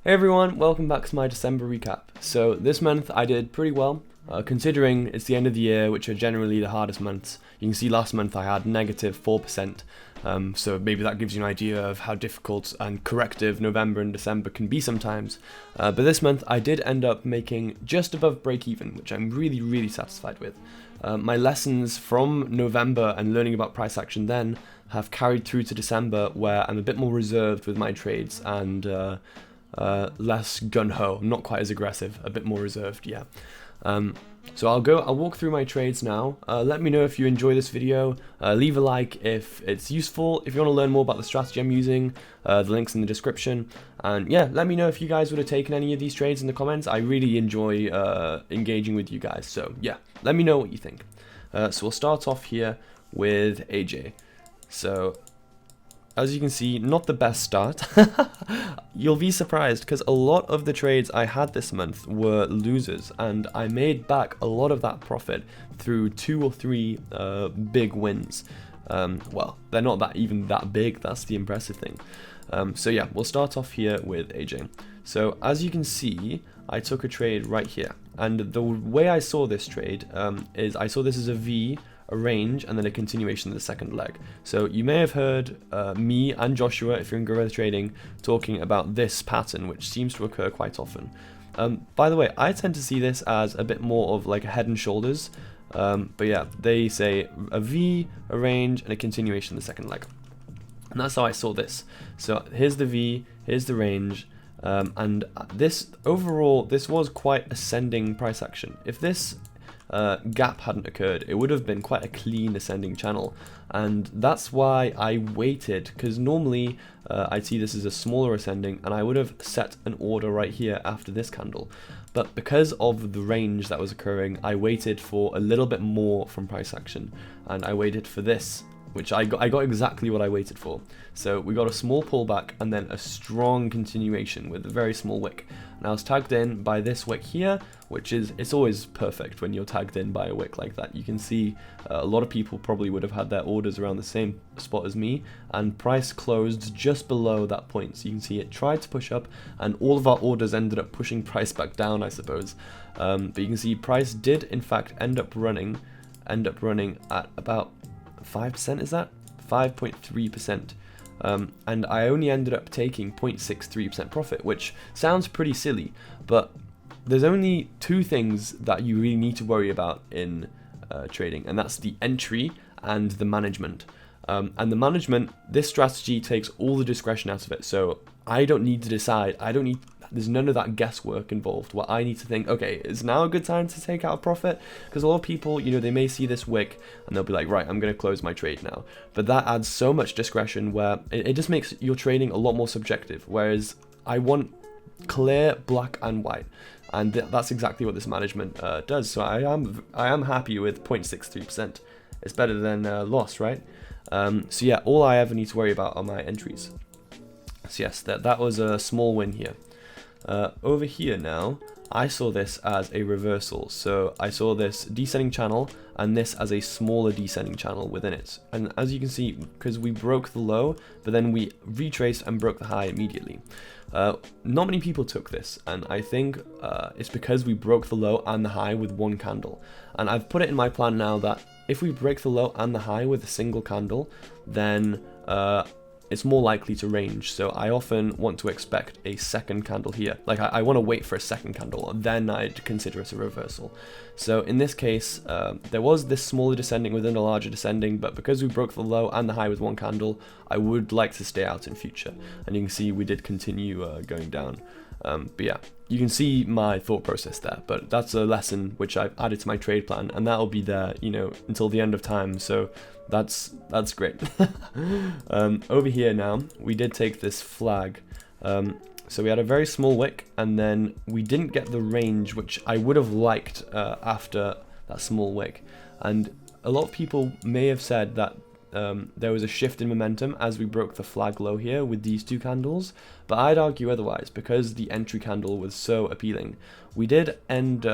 Hey everyone, welcome back to my December recap. So this month I did pretty well, considering it's the end of the year, which are generally the hardest months. You can see last month I had negative 4%, so maybe that gives you an idea of how difficult and corrective November and December can be sometimes. But this month I did end up making just above break even, which I'm really satisfied with. My lessons from November and learning about price action then have carried through to December, where I'm a bit more reserved with my trades and less gun-ho, not quite as aggressive, a bit more reserved, yeah. So I'll walk through my trades now. Let me know if you enjoy this video, leave a like if it's useful. If you want to learn more about the strategy I'm using, the link's in the description. And yeah, let me know if you guys would have taken any of these trades in the comments. I really enjoy engaging with you guys, so yeah, let me know what you think. So we'll start off here with AJ. So as you can see, not the best start. You'll be surprised because a lot of the trades I had this month were losers, and I made back a lot of that profit through 2 or 3 big wins. Well, they're not even that big, that's the impressive thing. So yeah, we'll start off here with AJ. So as you can see, I took a trade right here, and the way I saw this trade is I saw this as a V, a range, and then a continuation of the second leg. So you may have heard me and Joshua, if you're in Griff trading, talking about this pattern, which seems to occur quite often. By the way, I tend to see this as a bit more of like a head and shoulders, but yeah, they say a V, a range, and a continuation of the second leg. And that's how I saw this. So here's the V, here's the range, and this overall, this was quite ascending price action. If this gap hadn't occurred, it would have been quite a clean ascending channel, and that's why I waited, because normally I'd see this as a smaller ascending and I would have set an order right here after this candle, but because of the range that was occurring, I waited for a little bit more from price action, and I waited for this, which I got exactly what I waited for. So we got a small pullback and then a strong continuation with a very small wick. And I was tagged in by this wick here, which is, it's always perfect when you're tagged in by a wick like that. You can see a lot of people probably would have had their orders around the same spot as me, and price closed just below that point. So you can see it tried to push up, and all of our orders ended up pushing price back down, I suppose. But you can see price did in fact end up running at about 5%, is that? 5.3%. And I only ended up taking 0.63% profit, which sounds pretty silly, but there's only 2 things that you really need to worry about in trading, and that's the entry and the management. And the management, this strategy takes all the discretion out of it, so I don't need to decide, there's none of that guesswork involved where I need to think, okay, is now a good time to take out a profit? Because a lot of people, you know, they may see this wick and they'll be like, right, I'm going to close my trade now. But that adds so much discretion where it just makes your trading a lot more subjective. Whereas I want clear black and white, and that's exactly what this management does. So I am happy with 0.63%. It's better than loss, right? So yeah, all I ever need to worry about are my entries. So yes, that was a small win here. Over here now, I saw this as a reversal. So I saw this descending channel and this as a smaller descending channel within it. And as you can see, because we broke the low, but then we retraced and broke the high immediately. Not many people took this, and I think it's because we broke the low and the high with one candle. And I've put it in my plan now that if we break the low and the high with a single candle, then it's more likely to range. So I often want to expect a second candle here. Like I want to wait for a second candle, then I'd consider it a reversal. So in this case, there was this smaller descending within a larger descending, but because we broke the low and the high with one candle, I would like to stay out in future. And you can see we did continue going down. But yeah, you can see my thought process there, but that's a lesson which I've added to my trade plan, and that'll be there, you know, until the end of time. So that's great. Over here now, we did take this flag. So we had a very small wick, and then we didn't get the range, which I would have liked after that small wick. And a lot of people may have said that there was a shift in momentum as we broke the flag low here with these 2 candles, but I'd argue otherwise because the entry candle was so appealing. We did end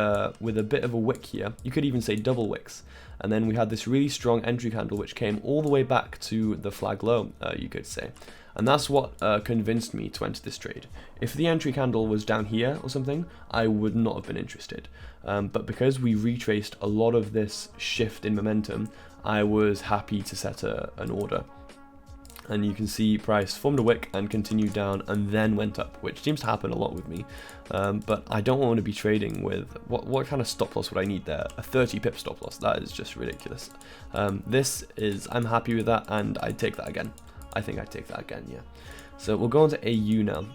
with a bit of a wick here, you could even say double wicks, and then we had this really strong entry candle which came all the way back to the flag low, you could say. And that's what convinced me to enter this trade. If the entry candle was down here or something, I would not have been interested. But because we retraced a lot of this shift in momentum, I was happy to set an order. And you can see price formed a wick and continued down and then went up, which seems to happen a lot with me. But I don't want to be trading with, what kind of stop loss would I need there? A 30 pip stop loss, that is just ridiculous. I'm happy with that, and I'd take that again. I think I'd take that again, yeah. So we'll go on to AU now.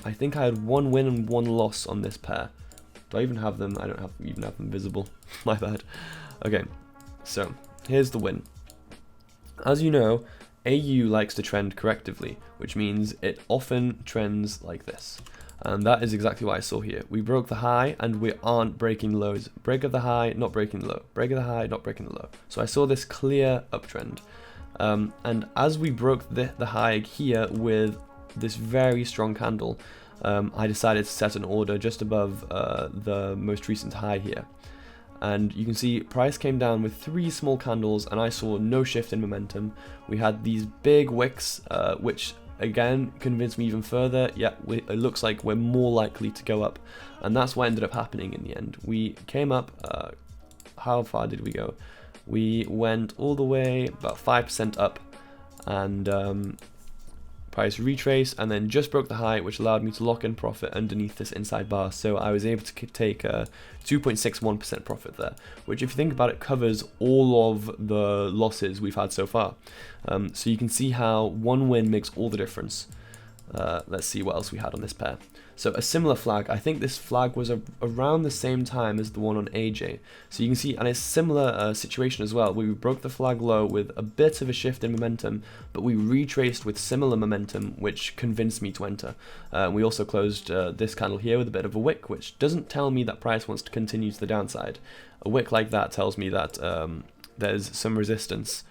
I think I had 1 win and 1 loss on this pair. Do I even have them? I don't even have them visible. My bad. Okay, so here's the win. As you know, AU likes to trend correctively, which means it often trends like this. And that is exactly what I saw here. We broke the high and we aren't breaking lows. Break of the high, not breaking the low. Break of the high, not breaking the low. So I saw this clear uptrend. And as we broke the high here with this very strong candle, I decided to set an order just above the most recent high here. And you can see price came down with 3 small candles and I saw no shift in momentum. We had these big wicks, which again convinced me even further. Yeah, it looks like we're more likely to go up. And that's what ended up happening in the end. We came up, how far did we go? We went all the way about 5% up, and price retraced and then just broke the high, which allowed me to lock in profit underneath this inside bar. So I was able to take a 2.61% profit there, which if you think about it covers all of the losses we've had so far. So you can see how 1 win makes all the difference. Let's see what else we had on this pair. So a similar flag, I think this flag was around the same time as the one on AJ. So you can see, and it's a similar situation as well. We broke the flag low with a bit of a shift in momentum, but we retraced with similar momentum, which convinced me to enter. We also closed this candle here with a bit of a wick, which doesn't tell me that price wants to continue to the downside. A wick like that tells me that there's some resistance.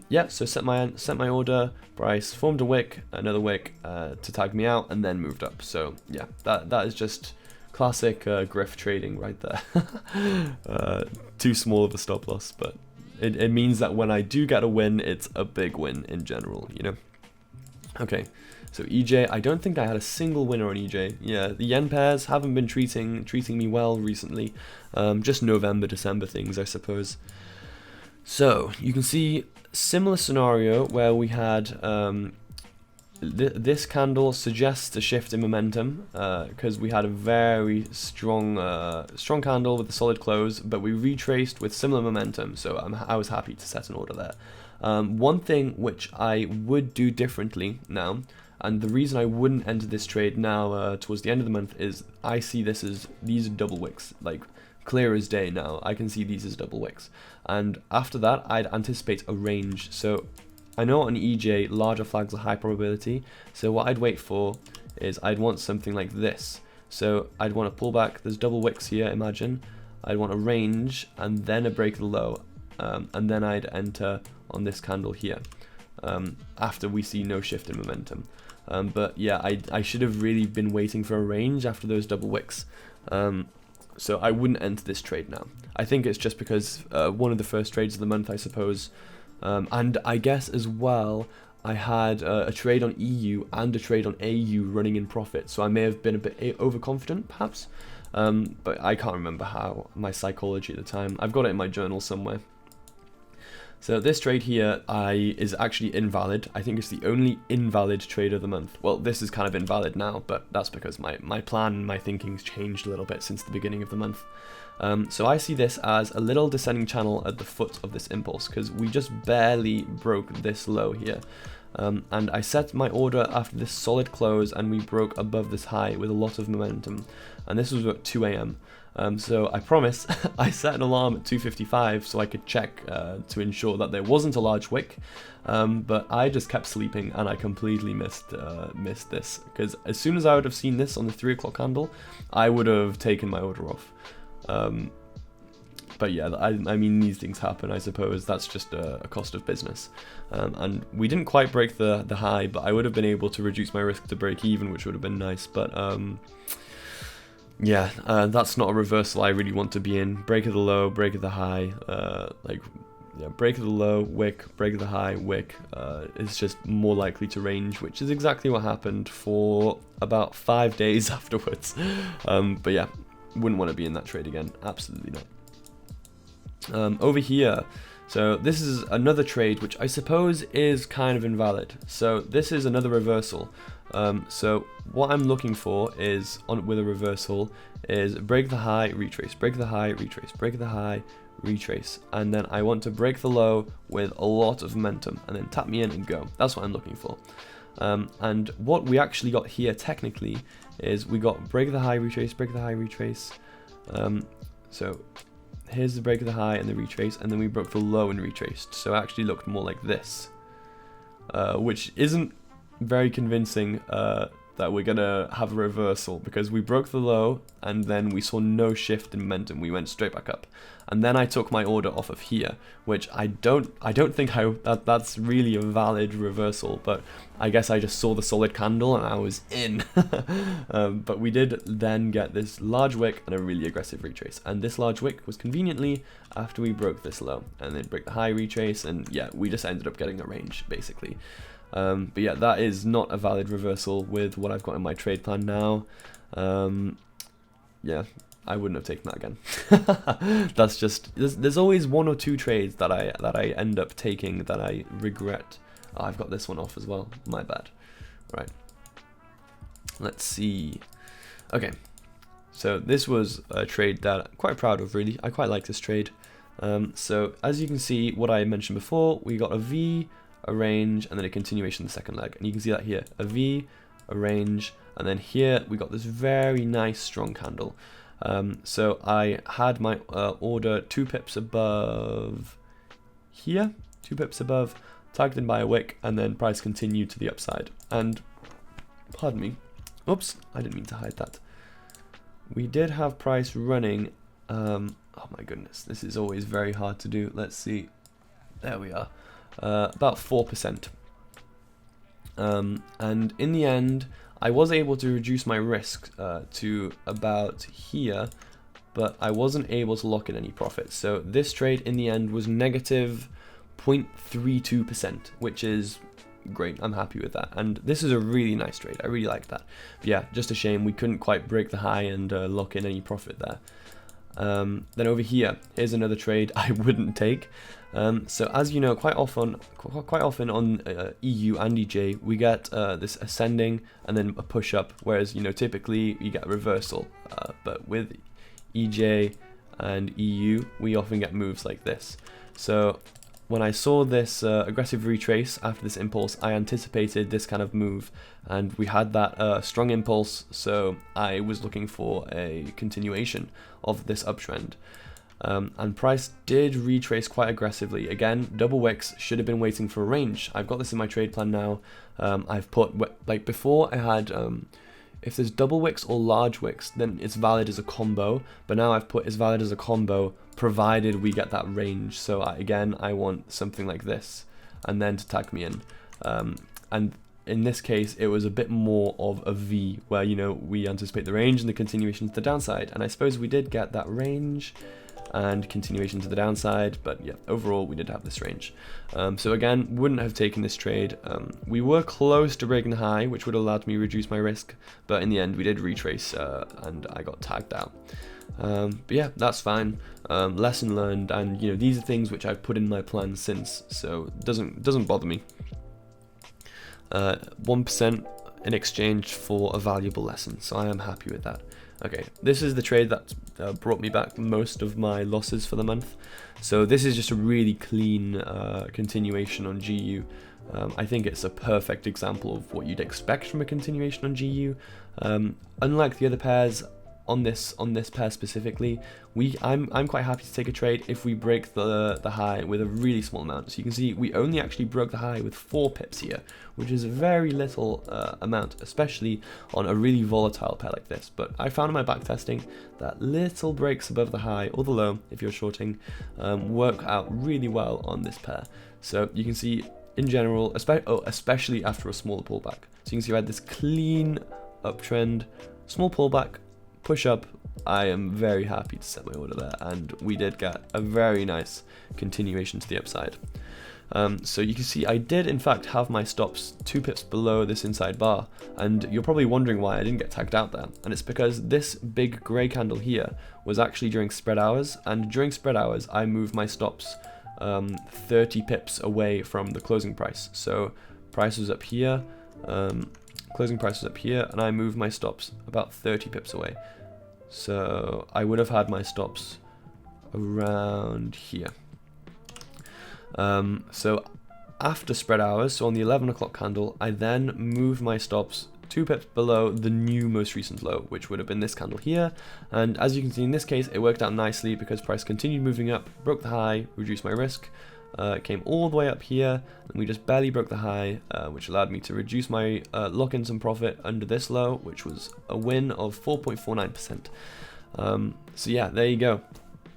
Yeah, so set my order, price formed a wick, another wick to tag me out, and then moved up. So yeah, that is just classic Griff trading right there. Too small of a stop loss, but it means that when I do get a win, it's a big win in general, you know. Okay, so EJ, I don't think I had a single winner on EJ. Yeah, the yen pairs haven't been treating me well recently. Just November, December things, I suppose. So you can see similar scenario where we had this candle suggests a shift in momentum because we had a very strong candle with a solid close, but we retraced with similar momentum. So I was happy to set an order there. One thing which I would do differently now, and the reason I wouldn't enter this trade now towards the end of the month, is I see this as these are double wicks, like clear as day now. I can see these as double wicks. And after that, I'd anticipate a range. So I know on EJ, larger flags are high probability. So what I'd wait for is I'd want something like this. So I'd want to pull back. There's double wicks here, imagine. I'd want a range and then a break of the low. And then I'd enter on this candle here after we see no shift in momentum. But yeah, I should have really been waiting for a range after those double wicks. So I wouldn't enter this trade now. I think it's just because one of the first trades of the month, I suppose. And I guess as well, I had a trade on EU and a trade on AU running in profit. So I may have been a bit overconfident, perhaps. But I can't remember how my psychology at the time. I've got it in my journal somewhere. So this trade here is actually invalid. I think it's the only invalid trade of the month. Well, this is kind of invalid now, but that's because my plan and my thinking's changed a little bit since the beginning of the month. So I see this as a little descending channel at the foot of this impulse because we just barely broke this low here. And I set my order after this solid close and we broke above this high with a lot of momentum. And this was at 2 AM. So I promise I set an alarm at 2:55 so I could check to ensure that there wasn't a large wick, but I just kept sleeping and I completely missed this because as soon as I would have seen this on the 3 o'clock candle, I would have taken my order off. But yeah, I mean these things happen, I suppose. That's just a cost of business. And we didn't quite break the high, but I would have been able to reduce my risk to break even, which would have been nice. But yeah, that's not a reversal I really want to be in. Break of the low, break of the high, like yeah, break of the low, wick, break of the high, wick is just more likely to range, which is exactly what happened for about 5 days afterwards. But yeah, wouldn't want to be in that trade again, absolutely not. Over here, so this is another trade which I suppose is kind of invalid. So this is another reversal. So what I'm looking for is, with a reversal, is break the high, retrace, break the high, retrace, break the high, retrace, and then I want to break the low with a lot of momentum and then tap me in and go. That's what I'm looking for. And what we actually got here technically is we got break the high, retrace, break the high, retrace. So here's the break of the high and the retrace, and then we broke the low and retraced. So it actually looked more like this, which isn't very convincing that we're gonna have a reversal, because we broke the low and then we saw no shift in momentum. We went straight back up, and then I took my order off of here, which I don't think that's really a valid reversal, but I guess I just saw the solid candle and I was in. But we did then get this large wick and a really aggressive retrace, and this large wick was conveniently after we broke this low and then break the high, retrace, and yeah, we just ended up getting a range basically. But yeah, that is not a valid reversal with what I've got in my trade plan now. Yeah, I wouldn't have taken that again. That's just, there's always one or two trades that I end up taking that I regret. Oh, I've got this one off as well, my bad. Right, let's see. Okay, so this was a trade that I'm quite proud of, really. I quite like this trade. So as you can see, what I mentioned before, we got a V, a range, and then a continuation in the second leg, and you can see that here, a V, a range, and then here we got this very nice strong candle. So I had my order 2 pips above here, 2 pips above, tagged in by a wick, and then price continued to the upside. And pardon me, oops, I didn't mean to hide that. We did have price running. Oh my goodness, this is always very hard to do. Let's see, there we are. About 4%. And in the end, I was able to reduce my risk to about here, but I wasn't able to lock in any profit. So this trade in the end was negative 0.32%, which is great. I'm happy with that. And this is a really nice trade. I really like that. But yeah, just a shame we couldn't quite break the high and lock in any profit there. Then over here, here's another trade I wouldn't take. So as you know, quite often on EU and EJ, we get this ascending and then a push up, whereas typically you get a reversal. But with EJ and EU, we often get moves like this. So when I saw this aggressive retrace after this impulse, I anticipated this kind of move, and we had that strong impulse, so I was looking for a continuation of this uptrend. And price did retrace quite aggressively. Again, double wicks, should have been waiting for a range. I've got this in my trade plan now. I've put, like before I had, if there's double wicks or large wicks, then it's valid as a combo, but now I've put it's valid as a combo provided we get that range. So again, I want something like this, and then to tag me in. And in this case, it was a bit more of a V, where we anticipate the range and the continuation to the downside, and I suppose we did get that range and continuation to the downside, but yeah, overall we did have this range. So again, wouldn't have taken this trade. We were close to breaking the high, which would have allowed me to reduce my risk, but in the end we did retrace and I got tagged out. But yeah, that's fine. Lesson learned, and these are things which I've put in my plan since, so it doesn't bother me. 1% in exchange for a valuable lesson, so I am happy with that. Okay, this is the trade that brought me back most of my losses for the month. So this is just a really clean continuation on GU. I think it's a perfect example of what you'd expect from a continuation on GU. Unlike the other pairs, on this pair specifically, I'm quite happy to take a trade if we break the high with a really small amount. So you can see we only actually broke the high with 4 pips here, which is a very little amount, especially on a really volatile pair like this. But I found in my back testing that little breaks above the high or the low, if you're shorting, work out really well on this pair. So you can see in general, especially after a smaller pullback. So you can see I had this clean uptrend, small pullback, push up, I am very happy to set my order there, and we did get a very nice continuation to the upside. So you can see I did in fact have my stops 2 pips below this inside bar, and you're probably wondering why I didn't get tagged out there, and it's because this big grey candle here was actually during spread hours, and during spread hours I moved my stops 30 pips away from the closing price. So price was up here, closing price was up here, and I moved my stops about 30 pips away. So I would have had my stops around here. So after spread hours, so on the 11 o'clock candle, I then moved my stops 2 pips below the new most recent low, which would have been this candle here. And as you can see in this case, it worked out nicely because price continued moving up, broke the high, reduced my risk. It came all the way up here, and we just barely broke the high, which allowed me to reduce my lock in some profit under this low, which was a win of 4.49%. So yeah, there you go.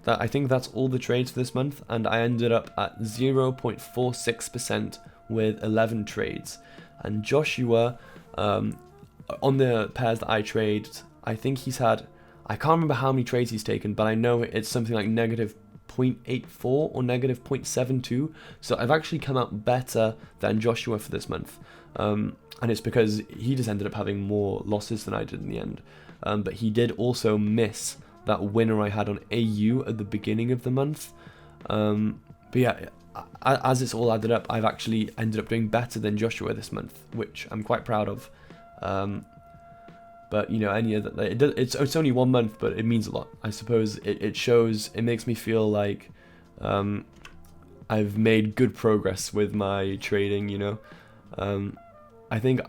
I think that's all the trades for this month, and I ended up at 0.46% with 11 trades. And Joshua, on the pairs that I traded, I think he's had, I can't remember how many trades he's taken, but I know it's something like negative 0.84 or negative 0.72, so I've actually come out better than Joshua for this month, and it's because he just ended up having more losses than I did in the end, but he did also miss that winner I had on AU at the beginning of the month, but yeah, as it's all added up, I've actually ended up doing better than Joshua this month, which I'm quite proud of. But you know, it's only 1 month, but it means a lot. I suppose it shows, it makes me feel like I've made good progress with my trading, you know. I think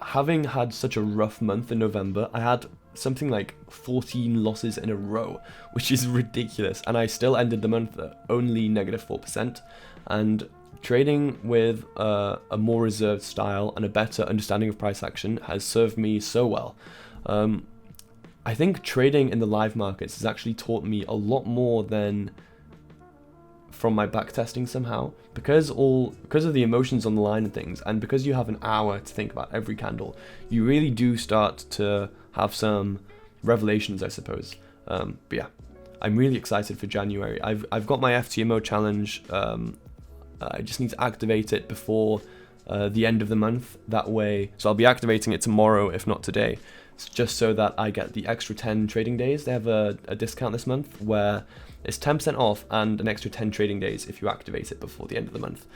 having had such a rough month in November, I had something like 14 losses in a row, which is ridiculous, and I still ended the month at only negative 4%, and trading with a more reserved style and a better understanding of price action has served me so well. I think trading in the live markets has actually taught me a lot more than from my backtesting somehow, because of the emotions on the line and things, and because you have an hour to think about every candle, you really do start to have some revelations, I suppose. But yeah, I'm really excited for January. I've got my FTMO challenge. I just need to activate it before the end of the month. That way, so I'll be activating it tomorrow, if not today. It's just so that I get the extra 10 trading days. They have a discount this month where it's 10% off and an extra 10 trading days if you activate it before the end of the month.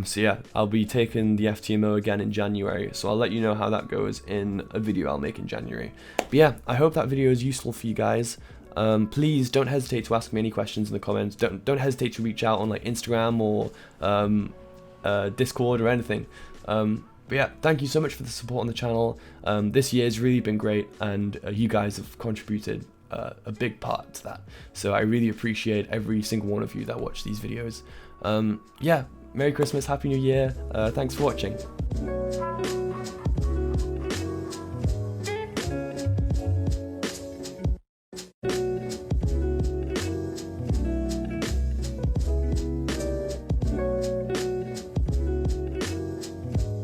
So yeah, I'll be taking the FTMO again in January, so I'll let you know how that goes in a video I'll make in January. But yeah, I hope that video is useful for you guys. Please don't hesitate to ask me any questions in the comments. Don't hesitate to reach out on like Instagram or Discord or anything. But yeah, thank you so much for the support on the channel. This year has really been great, and you guys have contributed a big part to that. So I really appreciate every single one of you that watch these videos. Yeah, Merry Christmas, Happy New Year. Thanks for watching.